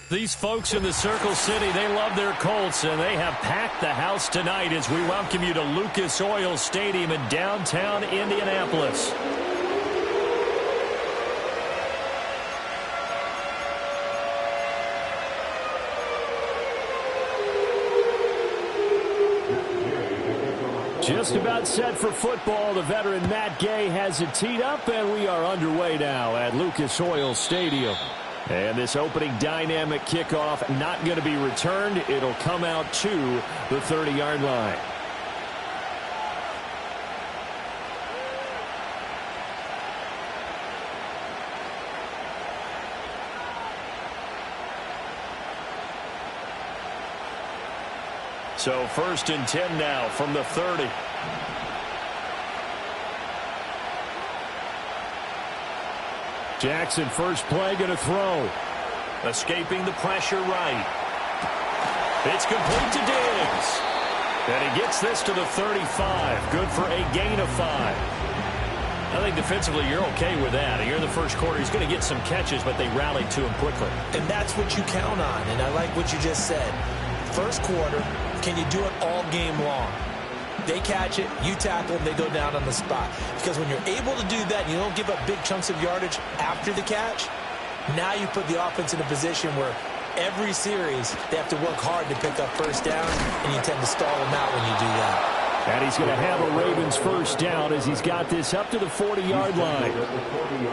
These folks in the Circle City, they love their Colts, and they have packed the house tonight as we welcome you to Lucas Oil Stadium in downtown Indianapolis. Just about set for football. The veteran Matt Gay has it teed up, and we are underway now at Lucas Oil Stadium. And this opening dynamic kickoff not going to be returned. It'll come out to the 30-yard line. So 1st and 10 now from the 30. Jackson, first play, going to throw. Escaping the pressure right. It's complete to Diggs. And he gets this to the 35. Good for a gain of 5. I think defensively you're okay with that. Here in the first quarter, he's going to get some catches, but they rallied to him quickly. And that's what you count on, and I like what you just said. First quarter, can you do it all game long? They catch it, you tackle them, they go down on the spot. Because when you're able to do that, you don't give up big chunks of yardage after the catch, now you put the offense in a position where every series they have to work hard to pick up first down, and you tend to stall them out when you do that. And he's going to have a Ravens first down as he's got this up to the 40-yard line.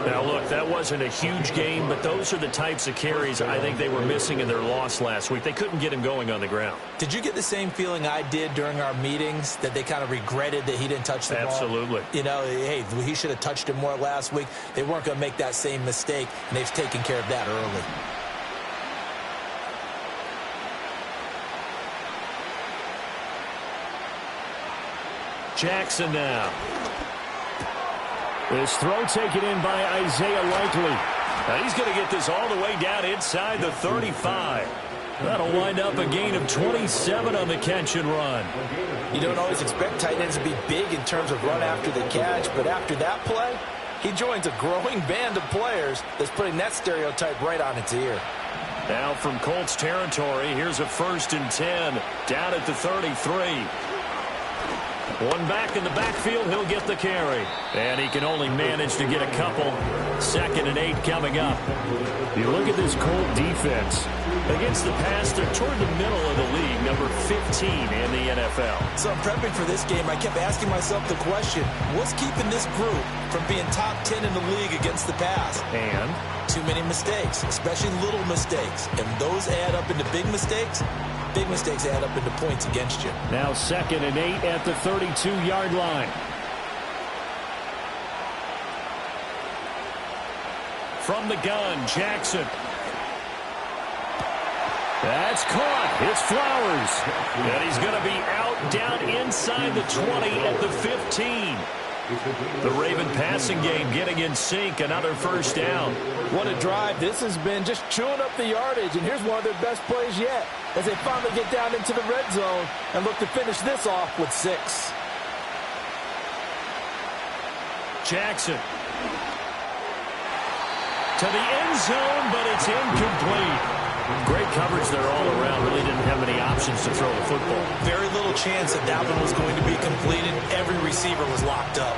Now, look, that wasn't a huge gain, but those are the types of carries I think they were missing in their loss last week. They couldn't get him going on the ground. Did you get the same feeling I did during our meetings, that they kind of regretted that he didn't touch the ball? Absolutely. You know, hey, he should have touched it more last week. They weren't going to make that same mistake, and they've taken care of that early. Jackson now. This throw taken in by Isaiah Likely. Now he's going to get this all the way down inside the 35. That'll wind up a gain of 27 on the catch and run. You don't always expect tight ends to be big in terms of run after the catch, but after that play, he joins a growing band of players that's putting that stereotype right on its ear. Now from Colts territory, here's a 1st and 10 down at the 33. One back in the backfield, he'll get the carry. And he can only manage to get a couple. 2nd and 8 coming up. You look at this Colt defense. Against the pass, they're toward the middle of the league, number 15 in the NFL. So I'm prepping for this game. I kept asking myself the question, what's keeping this group from being top 10 in the league against the pass? And? Too many mistakes, especially little mistakes. And those add up into big mistakes. Big mistakes add up into points against you. Now 2nd and 8 at the 32-yard line. From the gun, Jackson. That's caught. It's Flowers. And he's going to be out down inside the 20 at the 15. The Raven passing game getting in sync. Another first down. What a drive. This has been just chewing up the yardage. And here's one of their best plays yet, as they finally get down into the red zone and look to finish this off with 6. Jackson. To the end zone, but it's incomplete. Great coverage there all around. Really didn't have many options to throw the football. Very little chance that that one was going to be completed. Every receiver was locked up.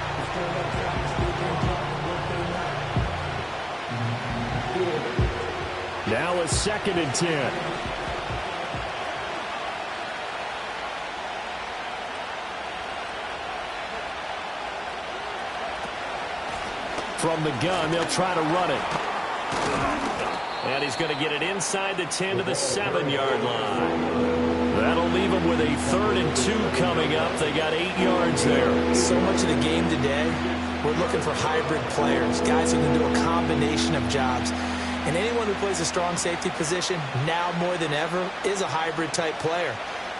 Now a 2nd and 10. From the gun, they'll try to run it. And he's going to get it inside the 10 to the 7-yard line. That'll leave them with a 3rd and 2 coming up. They got 8 yards there. So much of the game today, we're looking for hybrid players, guys who can do a combination of jobs. And anyone who plays a strong safety position, now more than ever, is a hybrid-type player.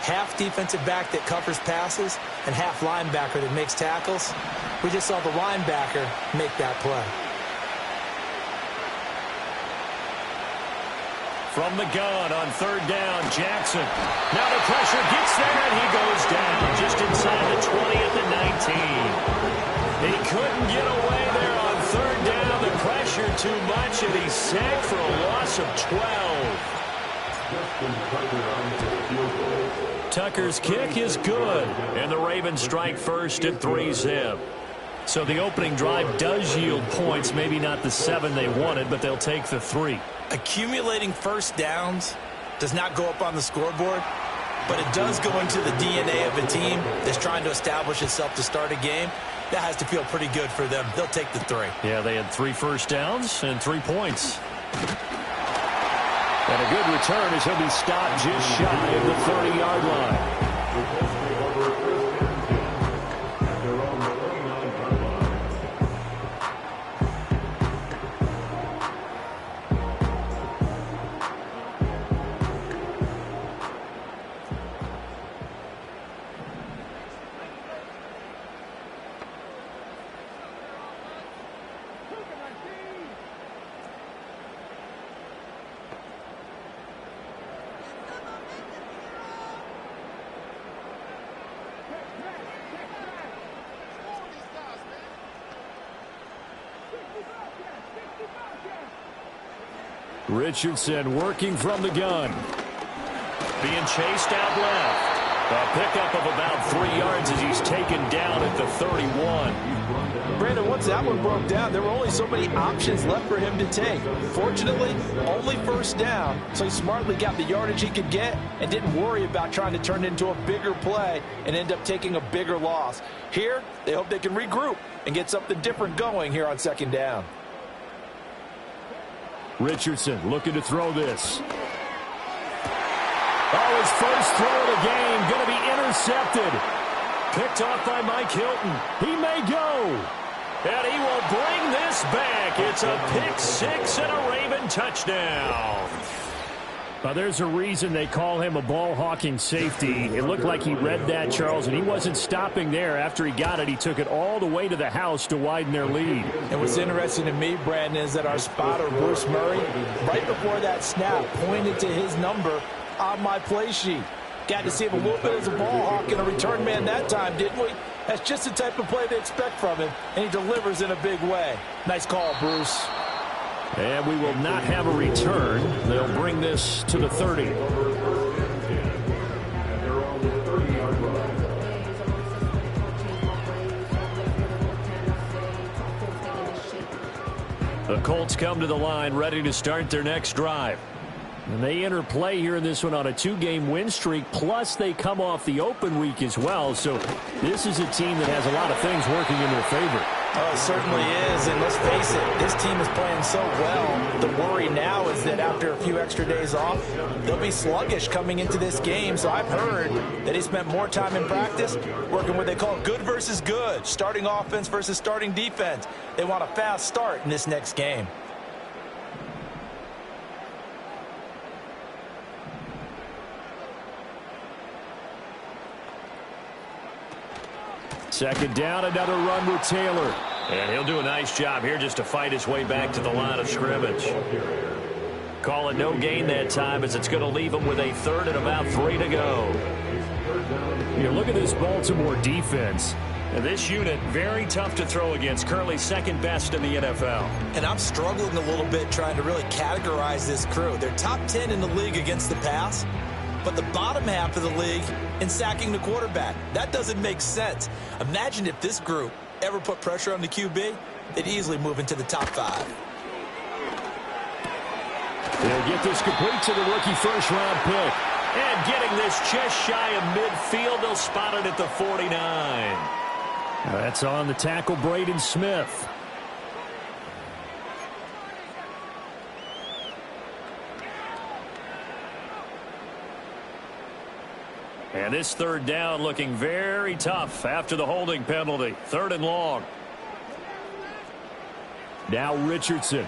Half defensive back that covers passes and half linebacker that makes tackles. We just saw the linebacker make that play. From the gun on 3rd down, Jackson. Now the pressure gets there, and he goes down just inside the 20 at the 19. He couldn't get away there on 3rd down. The pressure too much, and he's sacked for a loss of 12. Tucker's kick is good, and the Ravens strike first at 3-zip. So the opening drive does yield points, maybe not the 7 they wanted, but they'll take the 3. Accumulating first downs does not go up on the scoreboard, but it does go into the DNA of a team that's trying to establish itself to start a game. That has to feel pretty good for them. They'll take the 3. Yeah, they had 3 first downs and 3 points. And a good return as he'll be stopped just shy of the 30-yard line. Richardson working from the gun. Being chased out left. A pickup of about 3 yards as he's taken down at the 31. Brandon, once that one broke down, there were only so many options left for him to take. Fortunately, only first down, so he smartly got the yardage he could get and didn't worry about trying to turn it into a bigger play and end up taking a bigger loss. Here, they hope they can regroup and get something different going here on second down. Richardson looking to throw this. Oh, his first throw of the game going to be intercepted. Picked off by Mike Hilton. He may go. And he will bring this back. It's a pick 6 and a Raven touchdown. There's a reason they call him a ball-hawking safety. It looked like he read that, Charles, and he wasn't stopping there. After he got it, he took it all the way to the house to widen their lead. And what's interesting to me, Brandon, is that our spotter, Bruce Murray, right before that snap, pointed to his number on my play sheet. Got to see him a little bit as a ball hawk and a return man that time, didn't we? That's just the type of play they expect from him, and he delivers in a big way. Nice call, Bruce. And we will not have a return. They'll bring this to the 30. The Colts come to the line ready to start their next drive. And they enter play here in this one on a 2-game win streak, plus they come off the open week as well. So this is a team that has a lot of things working in their favor. Oh, it certainly is, and let's face it, this team is playing so well. The worry now is that after a few extra days off, they'll be sluggish coming into this game. So I've heard that he spent more time in practice working what they call good versus good, starting offense versus starting defense. They want a fast start in this next game. Second down, another run with Taylor. And he'll do a nice job here just to fight his way back to the line of scrimmage. Call it no gain that time as it's going to leave him with a third and about 3 to go. You look at this Baltimore defense. And this unit, very tough to throw against. Currently second best in the NFL. And I'm struggling a little bit trying to really categorize this crew. They're top 10 in the league against the pass, but the bottom half of the league in sacking the quarterback. That doesn't make sense. Imagine if this group ever put pressure on the QB, they'd easily move into the top 5. They'll get this complete to the rookie first-round pick. And getting this just shy of midfield, they'll spot it at the 49. That's on the tackle, Braden Smith. And this third down looking very tough after the holding penalty. 3rd and long. Now Richardson.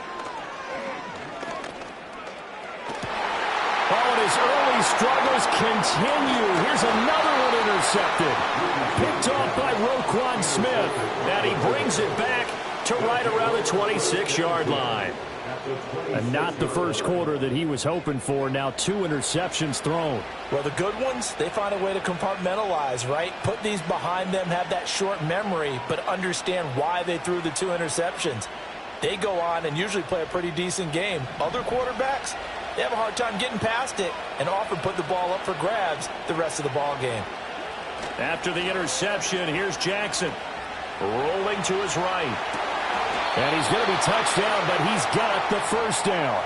Oh, and his early struggles continue. Here's another one intercepted. Picked off by Roquan Smith. And he brings it back to right around the 26-yard line. And not the first quarter that he was hoping for. Now 2 interceptions thrown. Well, the good ones, they find a way to compartmentalize, right? Put these behind them, have that short memory, but understand why they threw the 2 interceptions. They go on and usually play a pretty decent game. Other quarterbacks, they have a hard time getting past it and often put the ball up for grabs the rest of the ball game. After the interception, here's Jackson. Rolling to his right. And he's going to be touched down, but he's got the first down.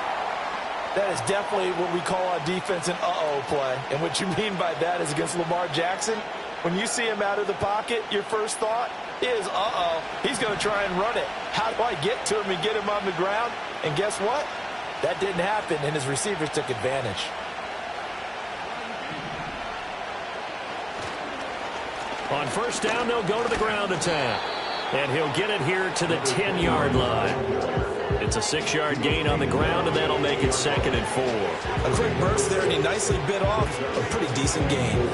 That is definitely what we call on defense an uh-oh play. And what you mean by that is against Lamar Jackson, when you see him out of the pocket, your first thought is, uh-oh, he's going to try and run it. How do I get to him and get him on the ground? And guess what? That didn't happen, and his receivers took advantage. On first down, they'll go to the ground attack. And he'll get it here to the 10-yard line. It's a 6-yard gain on the ground, and that'll make it 2nd and 4. A quick burst there, and he nicely bit off a pretty decent gain.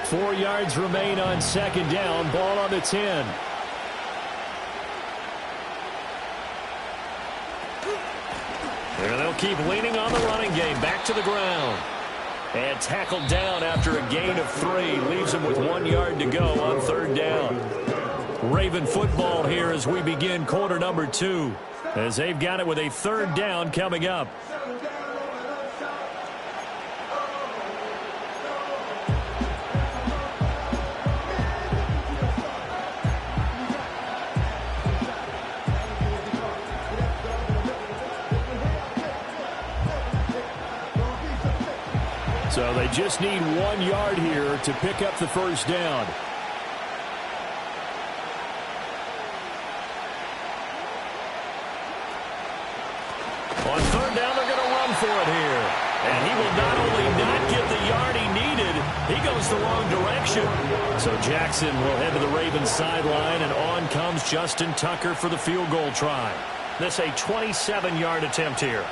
Four yards remain on 2nd down. Ball on the 10. And they'll keep leaning on the running game. Back to the ground. And tackled down after a gain of 3. Leaves him with 1 yard to go on 3rd down. Raven football here as we begin quarter number 2. As they've got it with a 3rd down coming up. So they just need 1 yard here to pick up the first down. On 3rd down, they're going to run for it here. And he will not only not get the yard he needed, he goes the wrong direction. So Jackson will head to the Ravens sideline, and on comes Justin Tucker for the field goal try. This a 27-yard attempt here.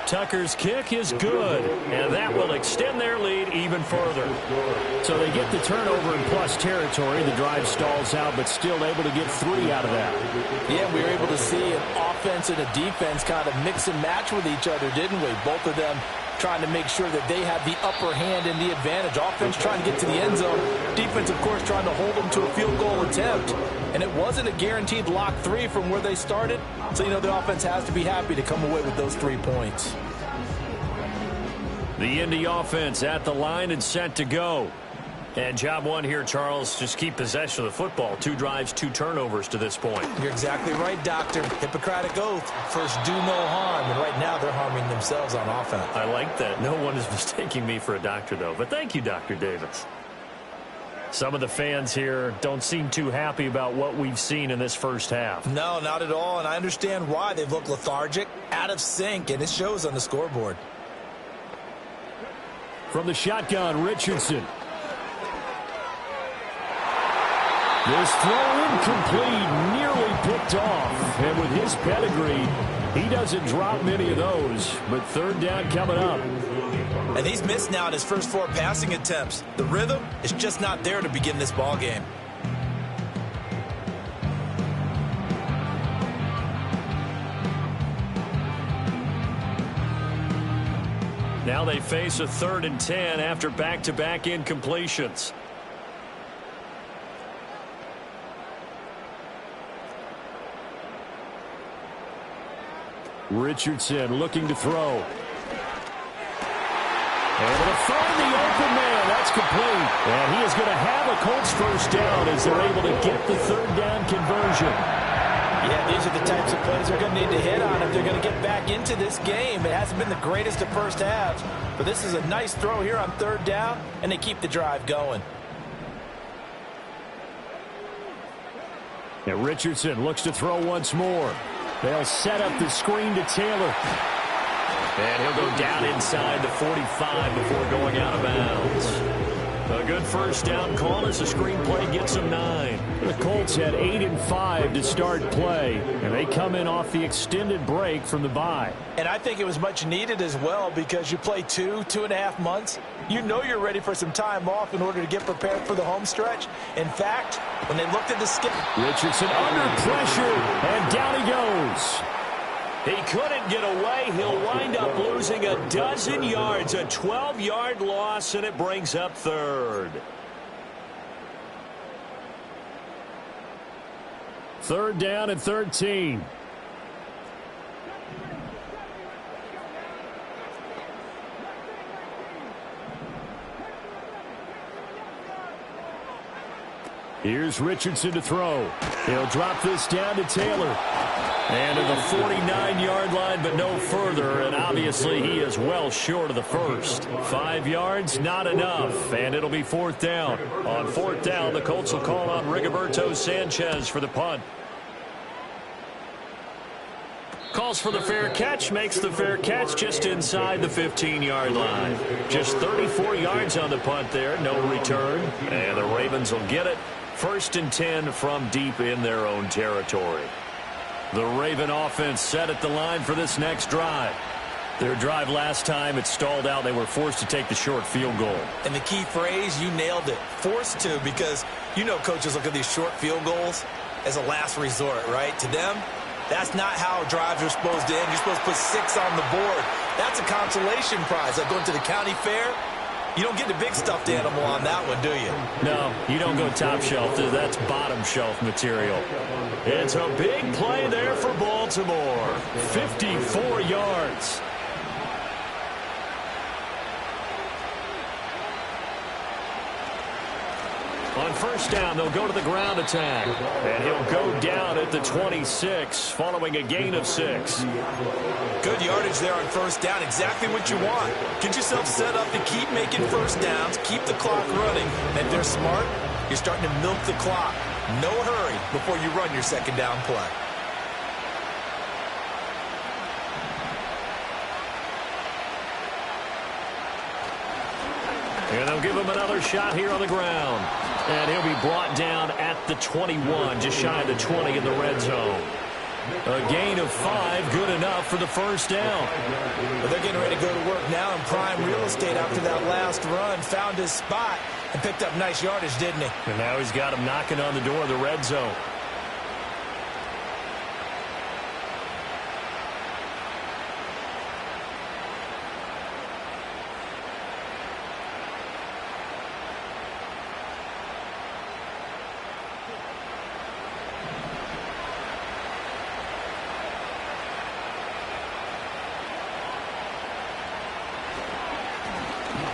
Tucker's kick is good, and that will extend their lead even further. So they get the turnover in plus territory. The drive stalls out, but still able to get 3 out of that. Yeah, we were able to see an offense and a defense kind of mix and match with each other, didn't we? Both of them trying to make sure that they have the upper hand and the advantage. Offense trying to get to the end zone. Defense, of course, trying to hold them to a field goal attempt. And it wasn't a guaranteed lock 3 from where they started. So, you know, the offense has to be happy to come away with those 3 points. The Indy offense at the line and set to go. And job 1 here, Charles, just keep possession of the football. 2 drives, 2 turnovers to this point. You're exactly right, Doctor. Hippocratic oath. First, do no harm. And right now, they're harming themselves on offense. I like that. No one is mistaking me for a doctor, though. But thank you, Dr. Davis. Some of the fans here don't seem too happy about what we've seen in this first half. No, not at all. And I understand why. They've looked lethargic, out of sync, and it shows on the scoreboard. From the shotgun, Richardson. This throw incomplete, nearly picked off. And with his pedigree, he doesn't drop many of those. But 3rd down coming up. And he's missed now in his first 4 passing attempts. The rhythm is just not there to begin this ball game. Now they face a 3rd and 10 after back-to-back incompletions. Richardson looking to throw. Able to find the open man. That's complete. And he is going to have a Colts first down as they're able to get the 3rd down conversion. Yeah, these are the types of plays they're going to need to hit on if they're going to get back into this game. It hasn't been the greatest of first halves, but this is a nice throw here on 3rd down, and they keep the drive going. And Richardson looks to throw once more. They'll set up the screen to Taylor. And he'll go down inside the 45 before going out of bounds. A good first down call as the screenplay gets them 9. The Colts had 8-5 to start play, and they come in off the extended break from the bye. And I think it was much needed as well because you play 2.5 months. You know you're ready for some time off in order to get prepared for the home stretch. In fact, when they looked at the schedule, Richardson under pressure, and down he goes. He couldn't get away. He'll wind up losing a dozen yards, a 12-yard loss, and it brings up 3rd. 3rd down and 13. Here's Richardson to throw. He'll drop this down to Taylor. And to the 49-yard line, but no further. And obviously he is well short of the first. 5 yards, not enough. And it'll be 4th down. On 4th down, the Colts will call on Rigoberto Sanchez for the punt. Calls for the fair catch, makes the fair catch just inside the 15-yard line. Just 34 yards on the punt there, no return. And the Ravens will get it. 1st and 10 from deep in their own territory. The Raven offense set at the line for this next drive. Their drive last time, it stalled out. They were forced to take the short field goal. And the key phrase, you nailed it. Forced to, because you know coaches look at these short field goals as a last resort, right? To them, that's not how drives are supposed to end. You're supposed to put 6 on the board. That's a consolation prize. Like going to the county fair, you don't get the big stuffed animal on that one, do you? No, you don't go top shelf. That's bottom shelf material. It's a big play there for Baltimore. 54 yards. On 1st down, they'll go to the ground attack. And he'll go down at the 26, following a gain of 6. Good yardage there on 1st down. Exactly what you want. Get yourself set up to keep making 1st downs, keep the clock running. And if they're smart, you're starting to milk the clock. No hurry before you run your 2nd down play. And they'll give him another shot here on the ground. And he'll be brought down at the 21, just shy of the 20 in the red zone. A gain of 5, good enough for the 1st down. Well, they're getting ready to go to work now in prime real estate after that last run. Found his spot and picked up nice yardage, didn't he? And now he's got him knocking on the door of the red zone.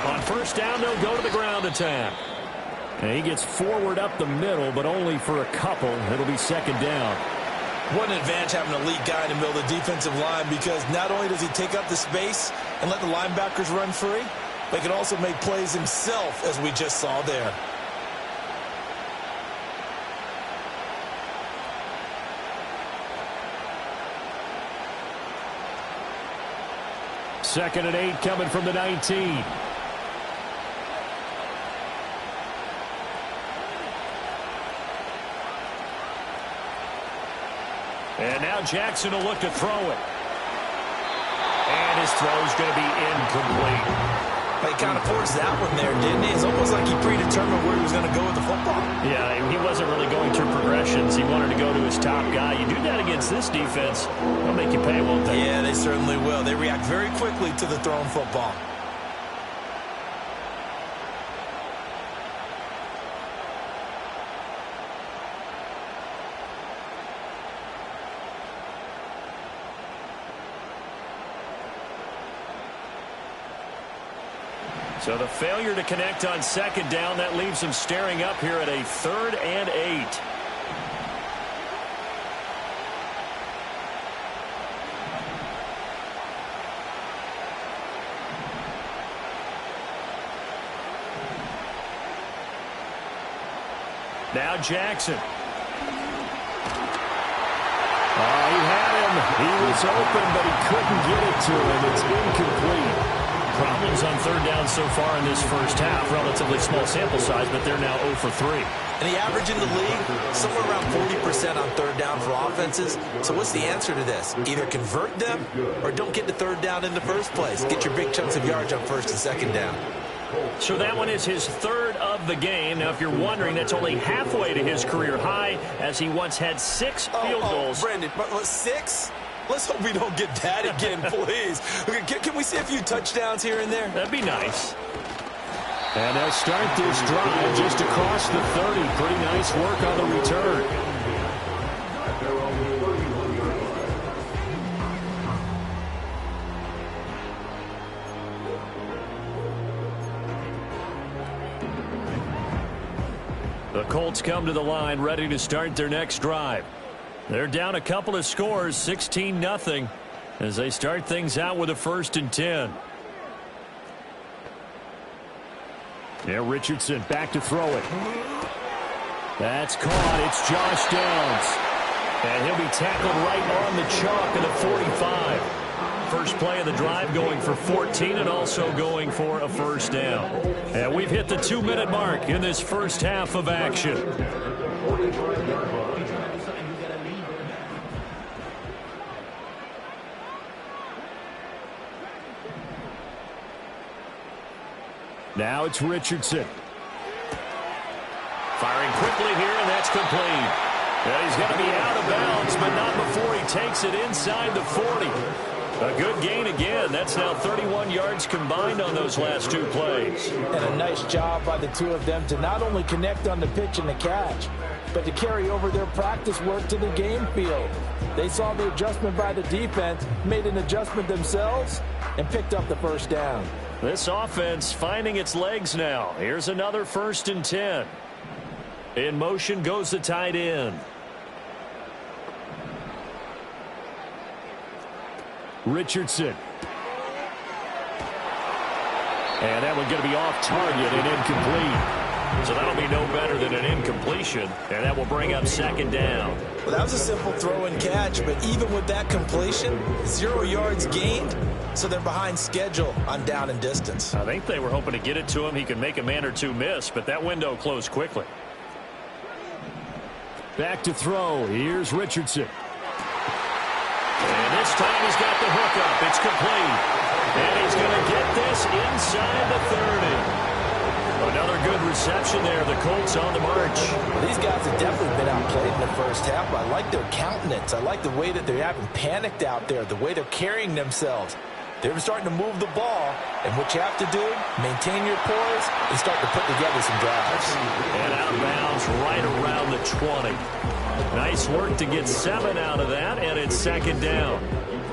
On 1st down, they'll go to the ground attack. And he gets forward up the middle, but only for a couple. It'll be 2nd down. What an advantage having an elite guy in the middle of the defensive line, because not only does he take up the space and let the linebackers run free, but he can also make plays himself, as we just saw there. Second and 8 coming from the 19. And now Jackson will look to throw it. And his throw is going to be incomplete. He kind of forced that one there, didn't he? It's almost like he predetermined where he was going to go with the football. Yeah, he wasn't really going through progressions. He wanted to go to his top guy. You do that against this defense, they'll make you pay, won't they? Yeah, they certainly will. They react very quickly to the thrown football. So the failure to connect on 2nd down, that leaves him staring up here at a 3rd and 8. Now Jackson. He had him. He was open, but he couldn't get it to him. It's incomplete. Problems on 3rd down so far in this 1st half. Relatively small sample size, but they're now 0 for 3. And the average in the league, somewhere around 40% on 3rd down for offenses. So what's the answer to this? Either convert them or don't get to 3rd down in the first place. Get your big chunks of yards on 1st and 2nd down. So that one is his 3rd of the game. Now, if you're wondering, that's only halfway to his career high, as he once had 6 field goals. Brendan, but 6? Let's hope we don't get that again, please. Can we see a few touchdowns here and there? That'd be nice. And they'll start this drive just across the 30. Pretty nice work on the return. The Colts come to the line ready to start their next drive. They're down a couple of scores, 16-0, as they start things out with a 1st and 10. Yeah, Richardson back to throw it. That's caught. It's Josh Downs. And he'll be tackled right on the chalk of the 45. First play of the drive going for 14 and also going for a 1st down. And we've hit the 2-minute mark in this first half of action. Now it's Richardson. Firing quickly here, and that's complete. And he's going to be out of bounds, but not before he takes it inside the 40. A good gain again. That's now 31 yards combined on those last 2 plays. And a nice job by the 2 of them to not only connect on the pitch and the catch, but to carry over their practice work to the game field. They saw the adjustment by the defense, made an adjustment themselves, and picked up the 1st down. This offense finding its legs now. Here's another 1st and 10. In motion goes the tight end. Richardson. And that one's going to be off target and incomplete. So that'll be no better than an incompletion, and that will bring up 2nd down. Well, that was a simple throw and catch, but even with that completion, 0 yards gained, so they're behind schedule on down and distance. I think they were hoping to get it to him. He could make a man or 2 miss, but that window closed quickly. Back to throw. Here's Richardson. And this time he's got the hook up. It's complete. And he's going to get this inside the 30. Another good reception there. The Colts on the march. These guys have definitely been outplayed in the first half. I like their countenance. I like the way that they haven't panicked out there, the way they're carrying themselves. They're starting to move the ball, and what you have to do, maintain your poise and start to put together some drives. And out of bounds right around the 20. Nice work to get 7 out of that, and it's 2nd down.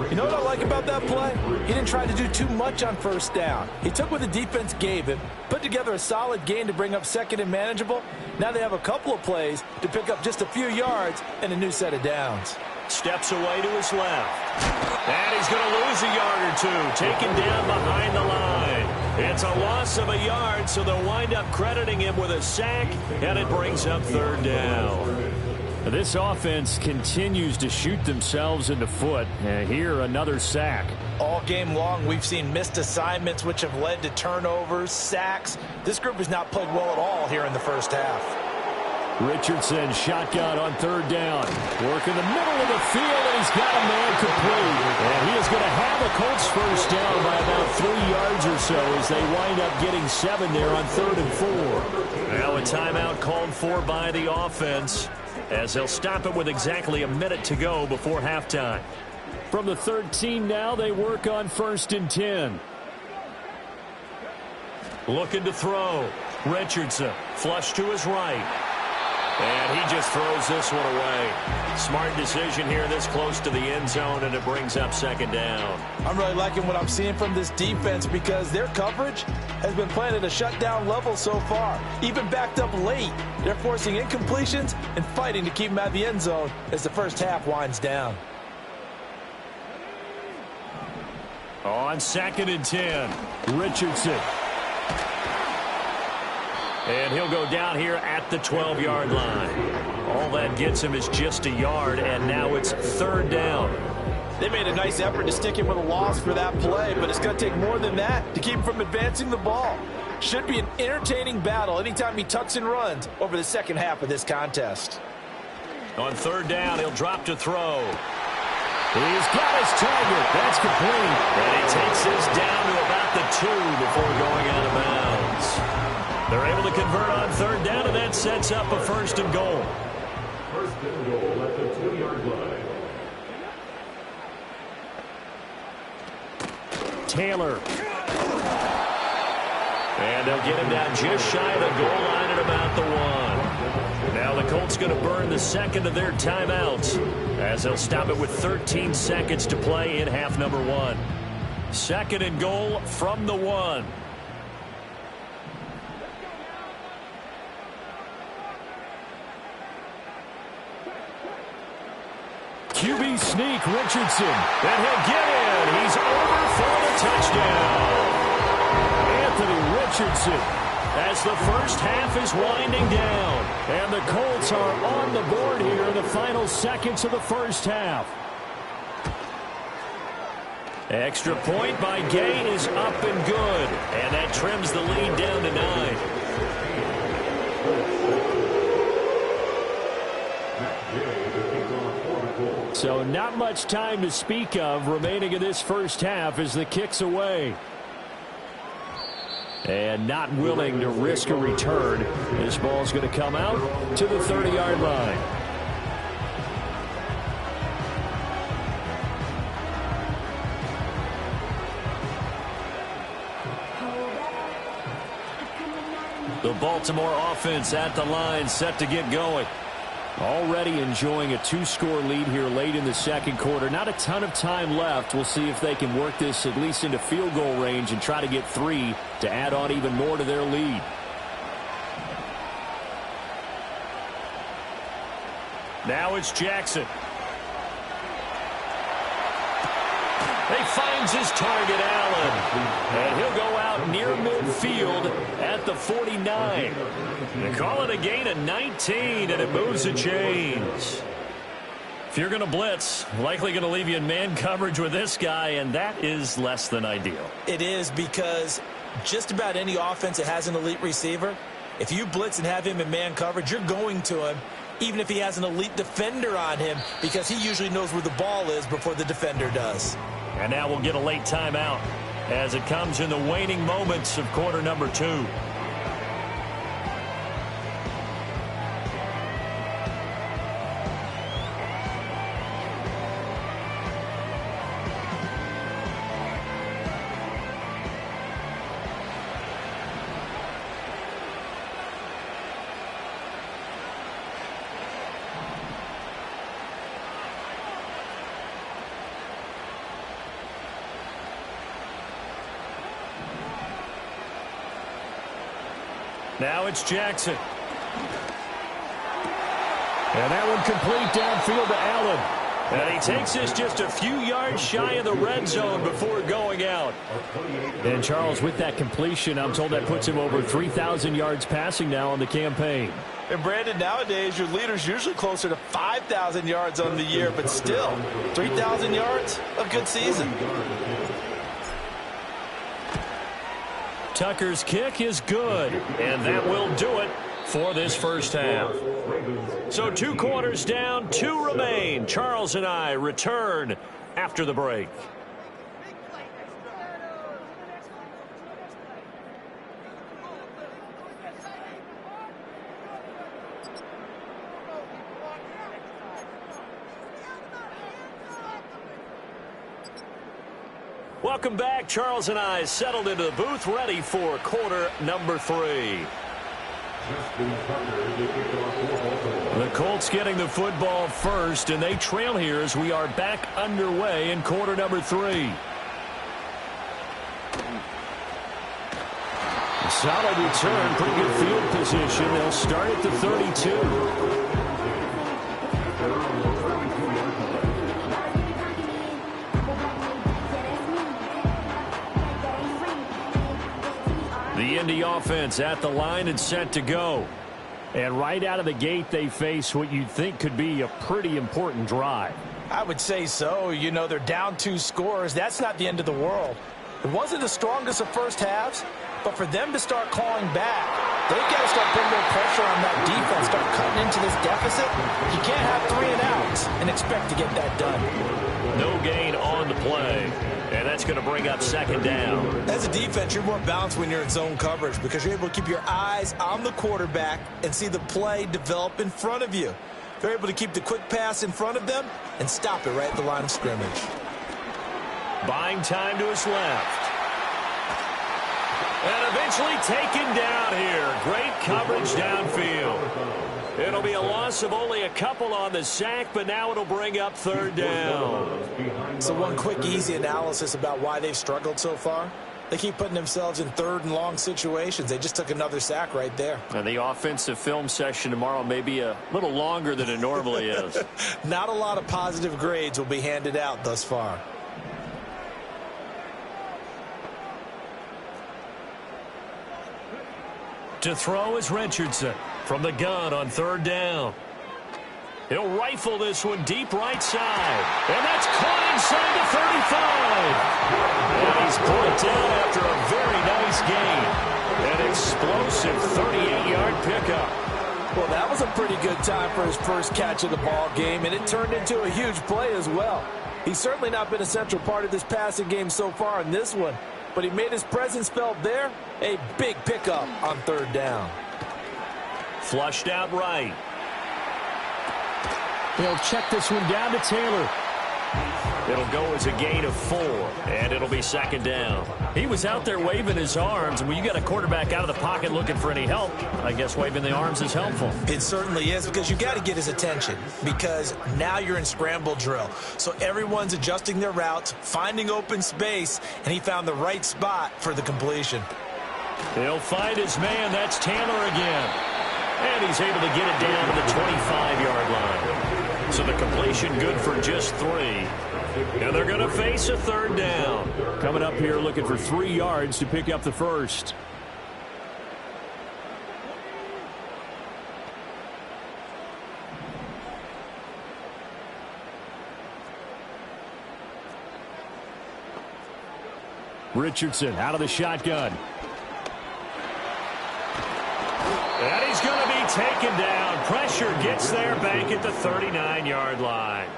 You know what I like about that play? He didn't try to do too much on 1st down. He took what the defense gave him, put together a solid gain to bring up 2nd and manageable. Now they have a couple of plays to pick up just a few yards and a new set of downs. Steps away to his left. And he's going to lose a yard or 2, taken down behind the line. It's a loss of a yard, so they'll wind up crediting him with a sack, and it brings up 3rd down. This offense continues to shoot themselves in the foot. And here, another sack. All game long, we've seen missed assignments, which have led to turnovers, sacks. This group has not played well at all here in the first half. Richardson, shotgun on 3rd down. Work in the middle of the field, and he's got a man complete. And he is going to have a Colts 1st down by about 3 yards or so as they wind up getting 7 there on 3rd and 4. Now a timeout called for by the offense, as they'll stop it with exactly a minute to go before halftime. From the 13 now, they work on 1st and 10. Looking to throw. Richardson, flush to his right. And he just throws this one away. Smart decision here this close to the end zone, and it brings up 2nd down. I'm really liking what I'm seeing from this defense because their coverage has been playing at a shutdown level so far. Even backed up late, they're forcing incompletions and fighting to keep them out of the end zone as the first half winds down. On 2nd and 10, Richardson. And he'll go down here at the 12-yard line. All that gets him is just a yard, and now it's 3rd down. They made a nice effort to stick him with a loss for that play, but it's going to take more than that to keep him from advancing the ball. Should be an entertaining battle anytime he tucks and runs over the second half of this contest. On 3rd down, he'll drop to throw. He's got his target. That's complete. And he takes this down to about the 2 before going out of bounds. They're able to convert on 3rd down, and that sets up a 1st and goal. 1st and goal at the 2-yard line. Taylor. And they'll get him down just shy of the goal line at about the 1. Now the Colts going to burn the 2nd of their timeouts as they'll stop it with 13 seconds to play in half number 1. 2nd and goal from the 1. QB sneak, Richardson. And he'll get in. He's over for the touchdown. Anthony Richardson, as the first half is winding down. And the Colts are on the board here in the final seconds of the first half. Extra point by Gay is up and good. And that trims the lead down to 9. So not much time to speak of remaining in this first half as the kick's away. And not willing to risk a return. This ball's going to come out to the 30-yard line. The Baltimore offense at the line, set to get going. Already enjoying a 2-score lead here late in the second quarter. Not a ton of time left. We'll see if they can work this at least into field goal range and try to get 3 to add on even more to their lead. Now it's Jackson. He finds his target, Allen. And he'll go out near midfield at the 49. They call it a gain of 19, and it moves the chains. If you're going to blitz, likely going to leave you in man coverage with this guy, and that is less than ideal. It is, because just about any offense that has an elite receiver, if you blitz and have him in man coverage, you're going to him, even if he has an elite defender on him, because he usually knows where the ball is before the defender does. And now we'll get a late timeout as it comes in the waning moments of quarter number 2. Now it's Jackson. And that one complete downfield to Allen. And he takes this just a few yards shy of the red zone before going out. And Charles, with that completion, I'm told that puts him over 3,000 yards passing now on the campaign. And Brandon, nowadays your leader's usually closer to 5,000 yards on the year, but still, 3,000 yards, a good season. Tucker's kick is good, and that will do it for this first half. So 2 quarters down, 2 remain. Charles and I return after the break. Welcome back. Charles and I settled into the booth, ready for quarter number 3. The Colts getting the football first, and they trail here as we are back underway in quarter number 3. Solid return, pretty good field position. They'll start at the 32. The Indy offense at the line and set to go. And right out of the gate, they face what you'd think could be a pretty important drive. I would say so. You know, they're down 2 scores. That's not the end of the world. It wasn't the strongest of first halves, but for them to start clawing back, they've got to start putting more pressure on that defense, start cutting into this deficit. You can't have 3 and outs and expect to get that done. No gain on the play. And that's going to bring up second down. As a defense, you're more balanced when you're in zone coverage because you're able to keep your eyes on the quarterback and see the play develop in front of you. They're able to keep the quick pass in front of them and stop it right at the line of scrimmage. Buying time to his left. And eventually taken down here. Great coverage downfield. It'll be a loss of only a couple on the sack, but now it'll bring up third down. So one quick, easy analysis about why they've struggled so far. They keep putting themselves in third and long situations. They just took another sack right there. And the offensive film session tomorrow may be a little longer than it normally is. Not a lot of positive grades will be handed out thus far. To throw is Richardson from the gun on third down. He'll rifle this one deep right side. And that's caught inside the 35. And he's brought down after a very nice gain. An explosive 38-yard pickup. Well, that was a pretty good time for his first catch of the ball game, and it turned into a huge play as well. He's certainly not been a central part of this passing game so far in this one, but he made his presence felt there. A big pickup on third down. Flushed out right. He'll check this one down to Taylor. It'll go as a gain of 4, and it'll be second down. He was out there waving his arms, and when you got a quarterback out of the pocket looking for any help, I guess waving the arms is helpful. It certainly is, because you got to get his attention, because now you're in scramble drill. So everyone's adjusting their routes, finding open space, and he found the right spot for the completion. He'll find his man. That's Taylor again. And he's able to get it down to the 25-yard line. So the completion good for just 3. And they're going to face a third down. Coming up here looking for 3 yards to pick up the first. Richardson out of the shotgun. And he's going to be taken down. Pressure gets there back at the 39-yard line.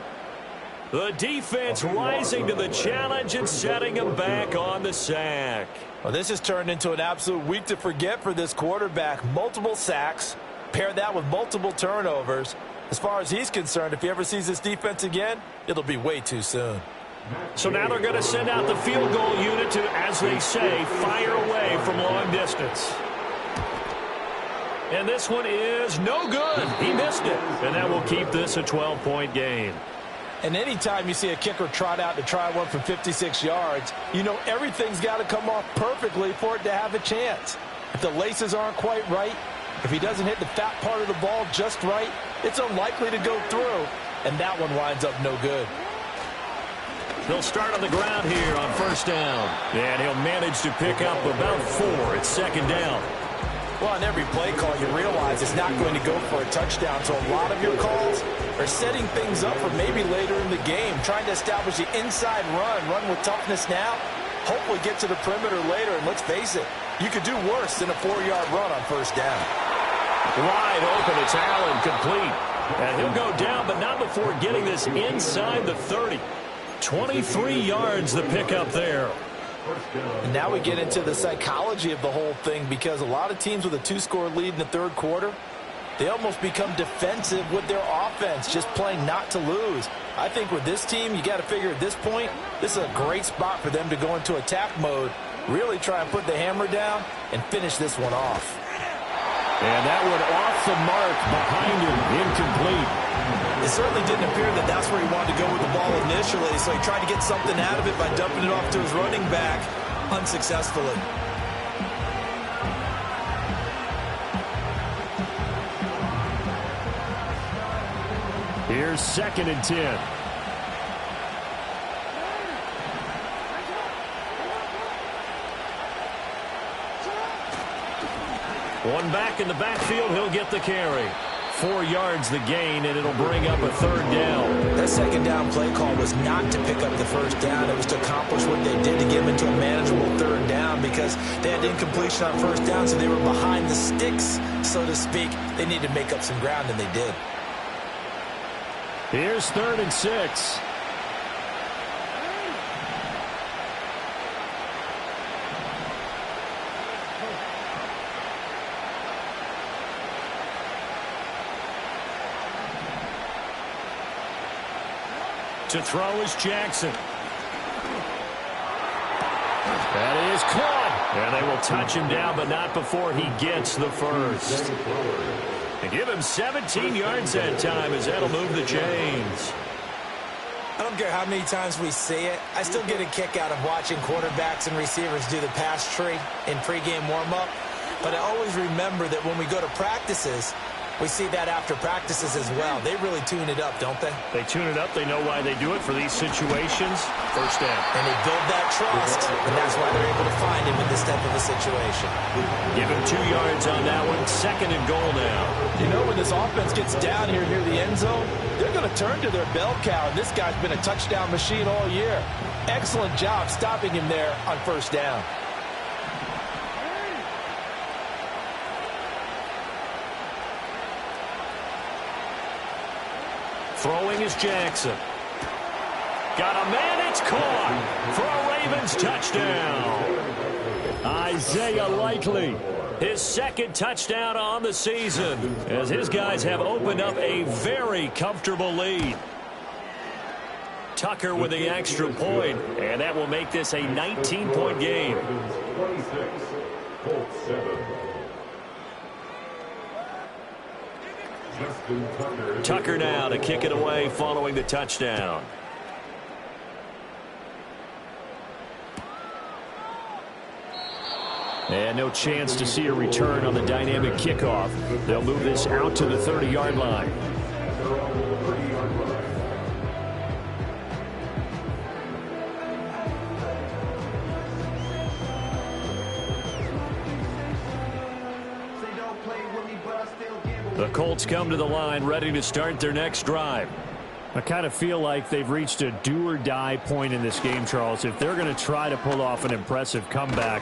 The defense rising to the challenge and setting him back on the sack. Well, this has turned into an absolute week to forget for this quarterback. Multiple sacks. Pair that with multiple turnovers. As far as he's concerned, if he ever sees this defense again, it'll be way too soon. So now they're going to send out the field goal unit to, as they say, fire away from long distance. And this one is no good. He missed it. And that will keep this a 12-point game. And anytime you see a kicker trot out to try one from 56 yards, you know everything's got to come off perfectly for it to have a chance. If the laces aren't quite right, if he doesn't hit the fat part of the ball just right, it's unlikely to go through. And that one winds up no good. They'll start on the ground here on first down. And he'll manage to pick up about 4 at second down. Well, on every play call, you realize it's not going to go for a touchdown. So a lot of your calls are setting things up for maybe later in the game, trying to establish the inside run with toughness now, hopefully get to the perimeter later. And let's face it, you could do worse than a 4-yard run on first down. Wide open, it's Allen, complete. And he'll go down, but not before getting this inside the 30. 23 yards the pickup there. And now we get into the psychology of the whole thing, because a lot of teams with a 2-score lead in the third quarter, they almost become defensive with their offense, just playing not to lose. I think with this team, you got to figure at this point, this is a great spot for them to go into attack mode, really try and put the hammer down and finish this one off. And that one off the mark behind him, incomplete. It certainly didn't appear that that's where he wanted to go with the ball initially, so he tried to get something out of it by dumping it off to his running back unsuccessfully. Here's 2nd and 10. One back in the backfield, he'll get the carry. 4 yards the gain, and it'll bring up a third down. That second down play call was not to pick up the first down. It was to accomplish what they did to get him into a manageable third down, because they had incompletion on first down, so they were behind the sticks, so to speak. They needed to make up some ground, and they did. Here's 3rd and 6. To throw is Jackson. That is caught. And they will touch him down, but not before he gets the first. And give him 17 yards that time, as that'll move the chains. I don't care how many times we see it. I still get a kick out of watching quarterbacks and receivers do the pass tree in pregame warm-up. But I always remember that when we go to practices, we see that after practices as well. They really tune it up, don't they? They tune it up. They know why they do it for these situations. First down. And they build that trust, and that's why they're able to find him in this type of a situation. Give him 2 yards on that one. 2nd and goal now. You know, when this offense gets down here near the end zone, they're going to turn to their bell cow, and this guy's been a touchdown machine all year. Excellent job stopping him there on first down. Throwing is Jackson. Got a man, it's caught for a Ravens touchdown. Isaiah Likely, his 2nd touchdown on the season, as his guys have opened up a very comfortable lead. Tucker with the extra point, and that will make this a 19-point game. 26, Colts 7. Tucker now to kick it away following the touchdown. And no chance to see a return on the dynamic kickoff. They'll move this out to the 30-yard line. The Colts come to the line ready to start their next drive. I kind of feel like they've reached a do-or-die point in this game, Charles. If they're going to try to pull off an impressive comeback,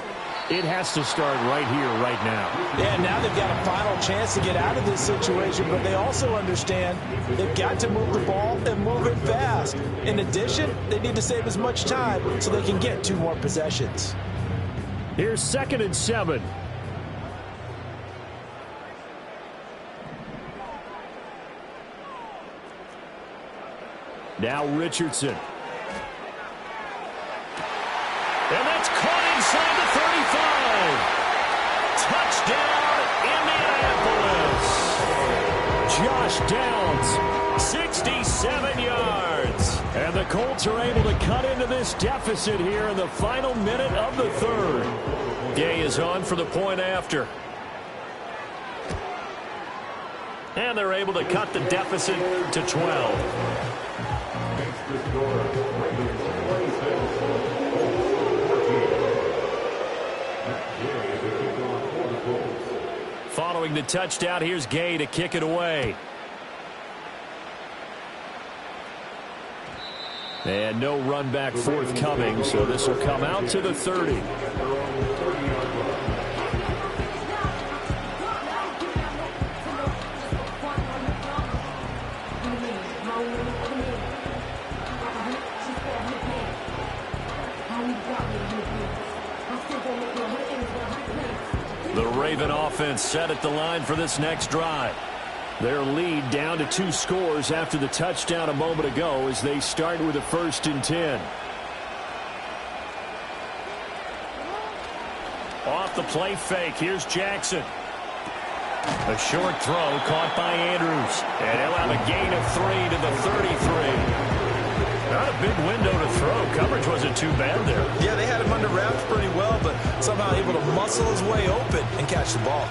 it has to start right here, right now. Yeah, now they've got a final chance to get out of this situation, but they also understand they've got to move the ball and move it fast. In addition, they need to save as much time so they can get 2 more possessions. Here's 2nd and 7. Now Richardson. And that's caught inside the 35. Touchdown, Indianapolis. Josh Downs, 67 yards. And the Colts are able to cut into this deficit here in the final minute of the 3rd. Gay is on for the point after. And they're able to cut the deficit to 12. Following the touchdown, here's Gay to kick it away. And no run back forthcoming, so this will come out to the 30. The Raven offense set at the line for this next drive. Their lead down to 2 scores after the touchdown a moment ago as they start with a 1st and 10. Off the play fake, here's Jackson. A short throw caught by Andrews. And he'll have a gain of 3 to the 33. Not a big window to throw. Coverage wasn't too bad there. Yeah, they had him under wraps pretty well, but somehow able to muscle his way open and catch the ball.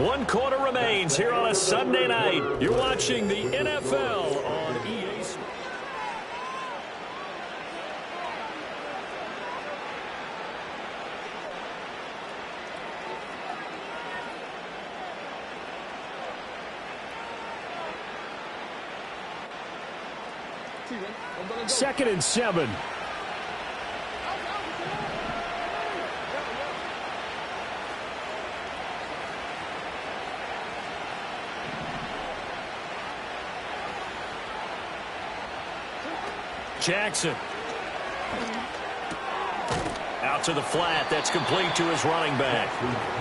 One quarter remains here on a Sunday night. You're watching the NFL on EA Sports. Second and 7. Jackson. Out to the flat. That's complete to his running back.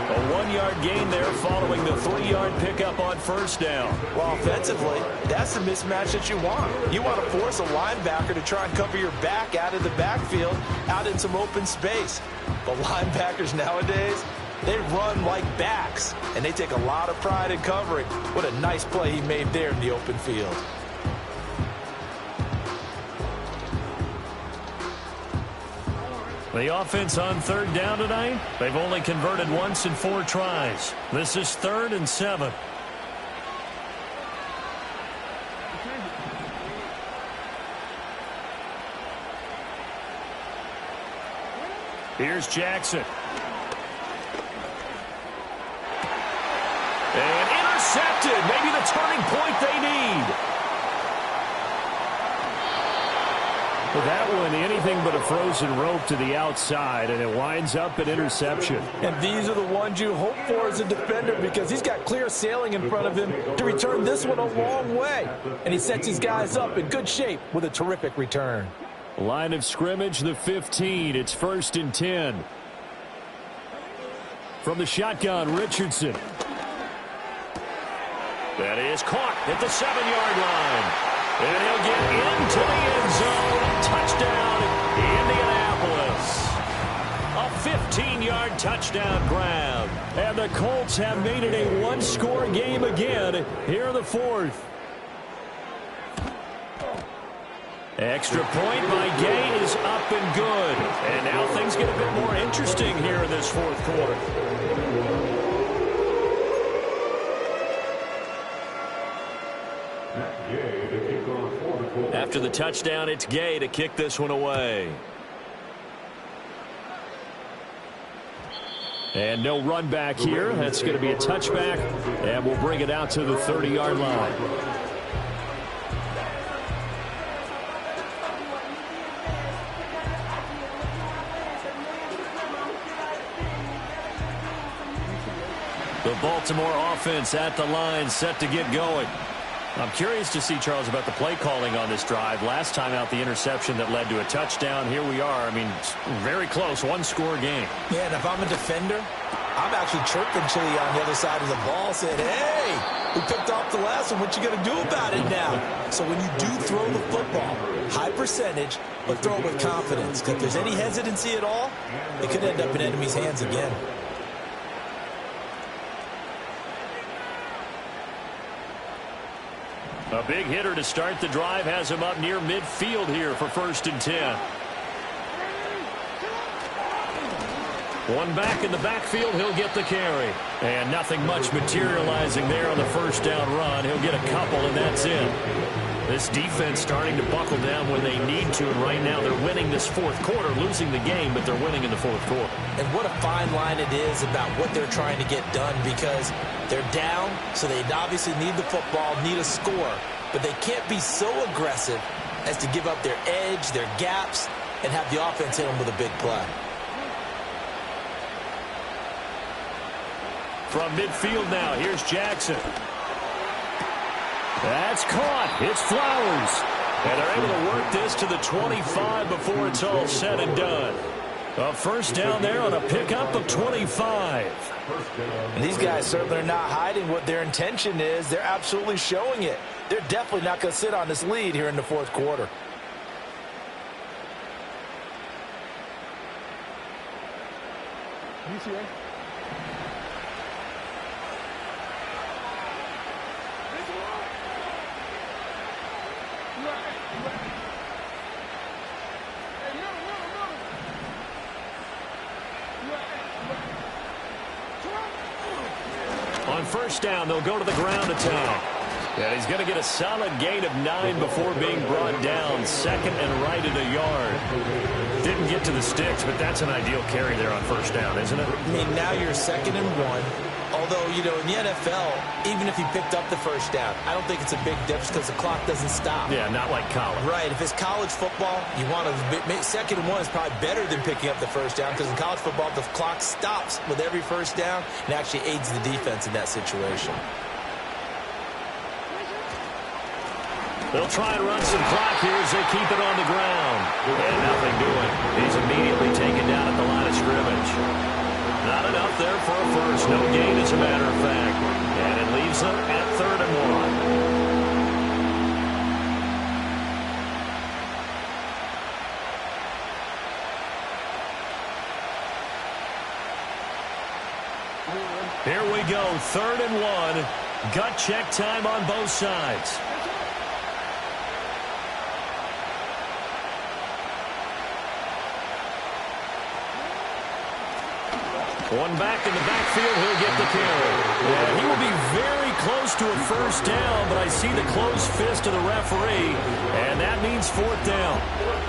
A 1-yard gain there following the 3-yard pickup on first down. Well, offensively, that's the mismatch that you want. You want to force a linebacker to try and cover your back out of the backfield, out in some open space. But linebackers nowadays, They run like backs, and they take a lot of pride in covering. What a nice play he made there in the open field. The offense on third down tonight, they've only converted once in 4 tries. This is 3rd and 7. Here's Jackson. And intercepted. Maybe the turning point they need. With that one, anything but a frozen rope to the outside, and it winds up an interception. And these are the ones you hope for as a defender, because he's got clear sailing in front of him to return this one a long way. And he sets his guys up in good shape with a terrific return. Line of scrimmage, the 15. It's 1st and 10. From the shotgun, Richardson. That is caught at the 7-yard line. And he'll get into the end zone. Touchdown, Indianapolis. A 15-yard touchdown grab. And the Colts have made it a one-score game again here in the 4th. Extra point by Gay is up and good. And now things get a bit more interesting here in this 4th quarter. After the touchdown, it's Gay to kick this one away. And no run back here. That's going to be a touchback. And we'll bring it out to the 30-yard line. The Baltimore offense at the line, set to get going. I'm curious to see, Charles, about the play calling on this drive. Last time out, the interception that led to a touchdown. Here we are. I mean, very close, one-score game. Yeah, and if I'm a defender, I'm actually chirping Chili on the other side of the ball, saying, hey, we picked off the last one. What you going to do about it now? So when you do throw the football, high percentage, but throw it with confidence. Because if there's any hesitancy at all, it could end up in enemy's hands again. A big hitter to start the drive has him up near midfield here for 1st and 10. One back in the backfield, he'll get the carry. And nothing much materializing there on the 1st down run. He'll get a couple, and that's it. This defense starting to buckle down when they need to, and right now they're winning this 4th quarter, losing the game, but they're winning in the 4th quarter. And what a fine line it is about what they're trying to get done, because they're down, so they obviously need the football, need a score, but they can't be so aggressive as to give up their edge, their gaps, and have the offense hit them with a big play. From midfield now, here's Jackson. That's caught. It's Flowers. And they're able to work this to the 25 before it's all said and done. A 1st down there on a pickup of 25. And these guys certainly are not hiding what their intention is. They're absolutely showing it. They're definitely not going to sit on this lead here in the 4th quarter. On 1st down, they'll go to the ground attack. And he's going to get a solid gain of 9 before being brought down. 2nd and right at a yard. Didn't get to the sticks, but that's an ideal carry there on 1st down, isn't it? I mean, now you're 2nd and 1. Although, you know, in the NFL, even if he picked up the 1st down, I don't think it's a big difference because the clock doesn't stop. Yeah, not like college. Right. If it's college football, you want to 2nd and 1 is probably better than picking up the 1st down, because in college football, the clock stops with every 1st down and actually aids the defense in that situation. They'll try and run some clock here as they keep it on the ground. And nothing doing. He's immediately taken down at the line of scrimmage. Not enough there for a 1st. No gain, as a matter of fact. And it leaves them at 3rd and 1. Here we go, 3rd and 1. Gut check time on both sides. One back in the backfield, he'll get the carry. Yeah, he will be very close to a first down, but I see the closed fist of the referee, and that means 4th down.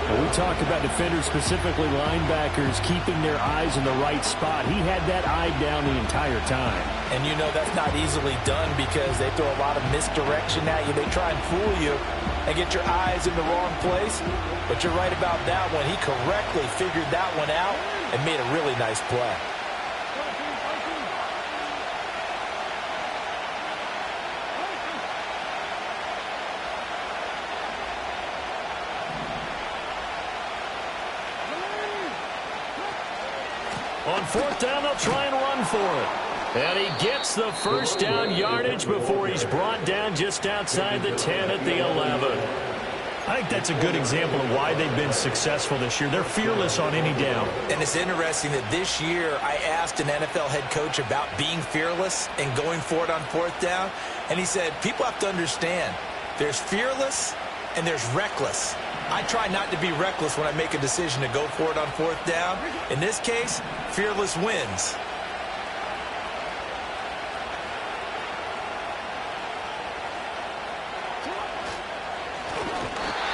Well, we talk about defenders, specifically linebackers, keeping their eyes in the right spot. He had that eye down the entire time. And you know that's not easily done because they throw a lot of misdirection at you. They try and fool you and get your eyes in the wrong place. But you're right about that one. He correctly figured that one out and made a really nice play. On 4th down, they'll try and run for it. And he gets the first down yardage before he's brought down just outside the 10 at the 11. I think that's a good example of why they've been successful this year. They're fearless on any down. And it's interesting that this year I asked an NFL head coach about being fearless and going for it on 4th down. And he said, people have to understand, there's fearless and there's reckless. I try not to be reckless when I make a decision to go for it on 4th down. In this case, fearless wins.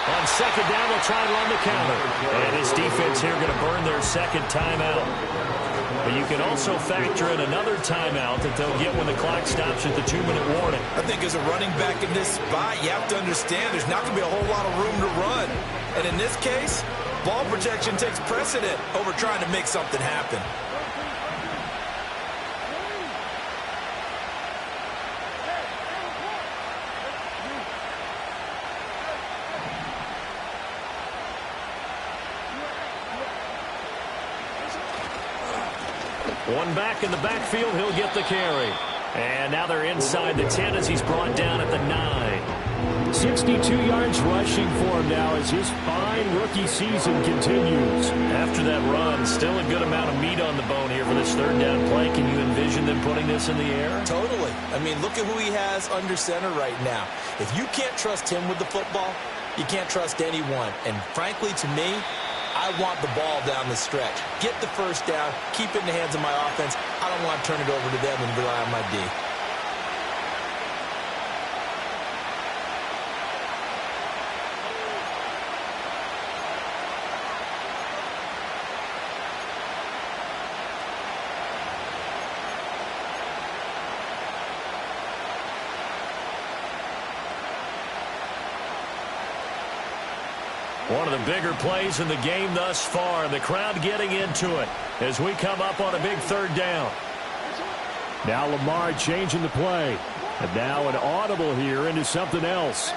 On 2nd down, they'll try and run the counter. And his defense here going to burn their 2nd timeout. But you can also factor in another timeout that they'll get when the clock stops at the 2-minute warning. I think as a running back in this spot, you have to understand there's not going to be a whole lot of room to run. And in this case, ball protection takes precedent over trying to make something happen. One back in the backfield, he'll get the carry. And now they're inside the 10 as he's brought down at the 9. 62 yards rushing for him now as his fine rookie season continues. After that run, still a good amount of meat on the bone here for this 3rd down play. Can you envision them putting this in the air? Totally. I mean, look at who he has under center right now. If you can't trust him with the football, you can't trust anyone. And frankly, to me, I want the ball down the stretch. Get the first down, keep it in the hands of my offense. I don't want to turn it over to them and rely on my D. One of the bigger plays in the game thus far. The crowd getting into it as we come up on a big 3rd down. Now Lamar changing the play. And now an audible here into something else.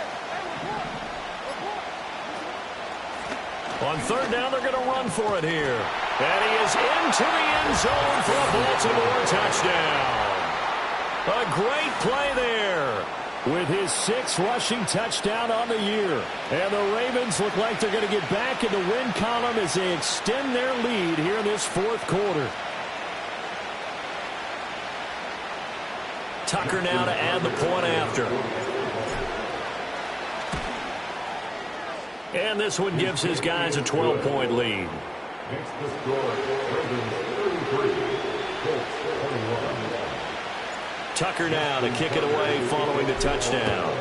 On 3rd down, they're going to run for it here. And he is into the end zone for a Baltimore touchdown. A great play there. With his 6th rushing touchdown on the year. And the Ravens look like they're going to get back in the win column as they extend their lead here in this 4th quarter. Tucker now to add the point after. And this one gives his guys a 12-point lead. Next the score, Ravens 33, Colts 21. Tucker now to kick it away following the touchdown.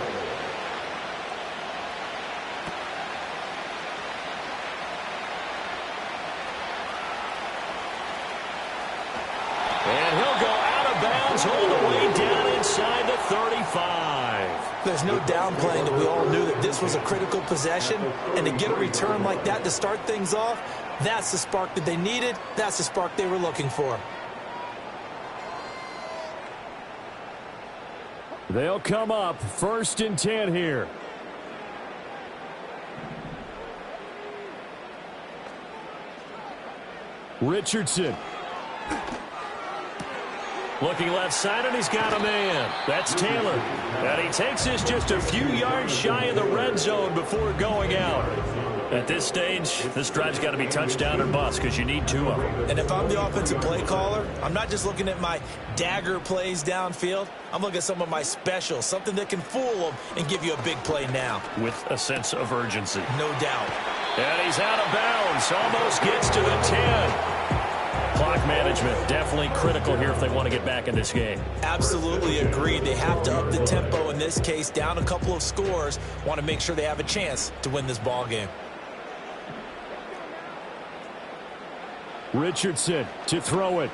And he'll go out of bounds all the way down inside the 35. There's no downplaying that we all knew that this was a critical possession. And to get a return like that to start things off, that's the spark that they needed. That's the spark they were looking for. They'll come up 1st and 10 here. Richardson. Looking left side, and he's got a man. That's Taylor. And he takes this just a few yards shy of the red zone before going out. At this stage, this drive's got to be touchdown or bust because you need two of them. And if I'm the offensive play caller, I'm not just looking at my dagger plays downfield. I'm looking at some of my specials, something that can fool them and give you a big play now. With a sense of urgency. No doubt. And he's out of bounds. Almost gets to the 10. Clock management definitely critical here if they want to get back in this game. Absolutely agreed. They have to up the tempo in this case, down a couple of scores. Want to make sure they have a chance to win this ball game. Richardson to throw it.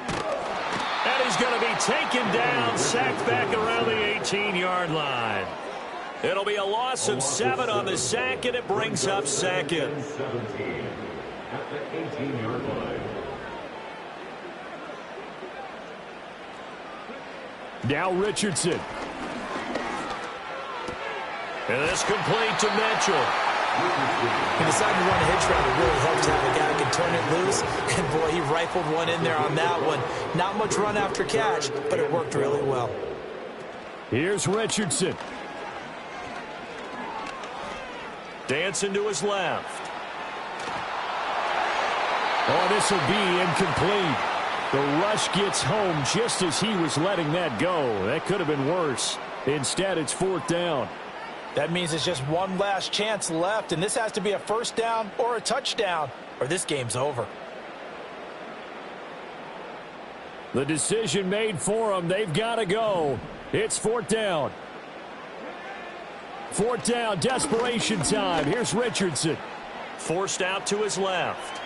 And he's going to be taken down, sacked back around the 18-yard line. It'll be a loss of 7 on the sack, and it brings up second. 17 at the 18-yard line. Now Richardson. And this complete to Mitchell. He decided to run a hitch route. It really helps to have a guy that can turn it loose. And, boy, he rifled one in there on that one. Not much run after catch, but it worked really well. Here's Richardson. Dancing to his left. Oh, this will be incomplete. The rush gets home just as he was letting that go. That could have been worse. Instead, it's 4th down. That means it's just one last chance left, and this has to be a first down or a touchdown, or this game's over. The decision made for them. They've got to go. It's 4th down. 4th down, desperation time. Here's Richardson. Forced out to his left.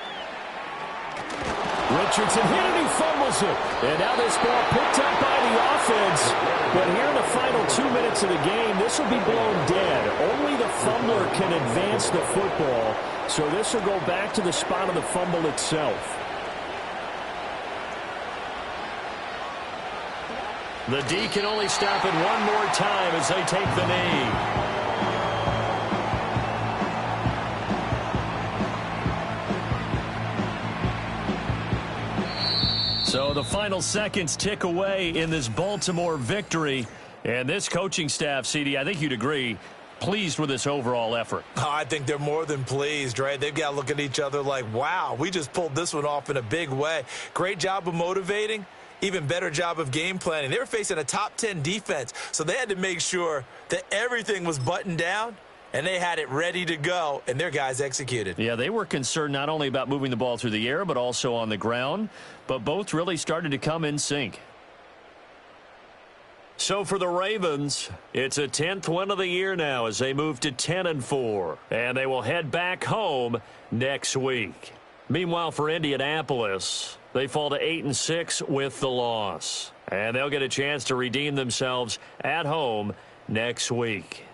Richardson hit it, he fumbles it. And now this ball picked up by the offense. But here in the final 2 minutes of the game, this will be blown dead. Only the fumbler can advance the football. So this will go back to the spot of the fumble itself. The D can only stop it one more time as they take the knee. So the final seconds tick away in this Baltimore victory. And this coaching staff, CD, I think you'd agree, pleased with this overall effort. Oh, I think they're more than pleased, right? They've got to look at each other like, wow, we just pulled this one off in a big way. Great job of motivating. Even better job of game planning. They were facing a top 10 defense, so they had to make sure that everything was buttoned down, and they had it ready to go, and their guys executed. Yeah, they were concerned not only about moving the ball through the air, but also on the ground. But both really started to come in sync. So for the Ravens, it's a 10th win of the year now as they move to 10-4. And they will head back home next week. Meanwhile, for Indianapolis, they fall to 8-6 with the loss. And they'll get a chance to redeem themselves at home next week.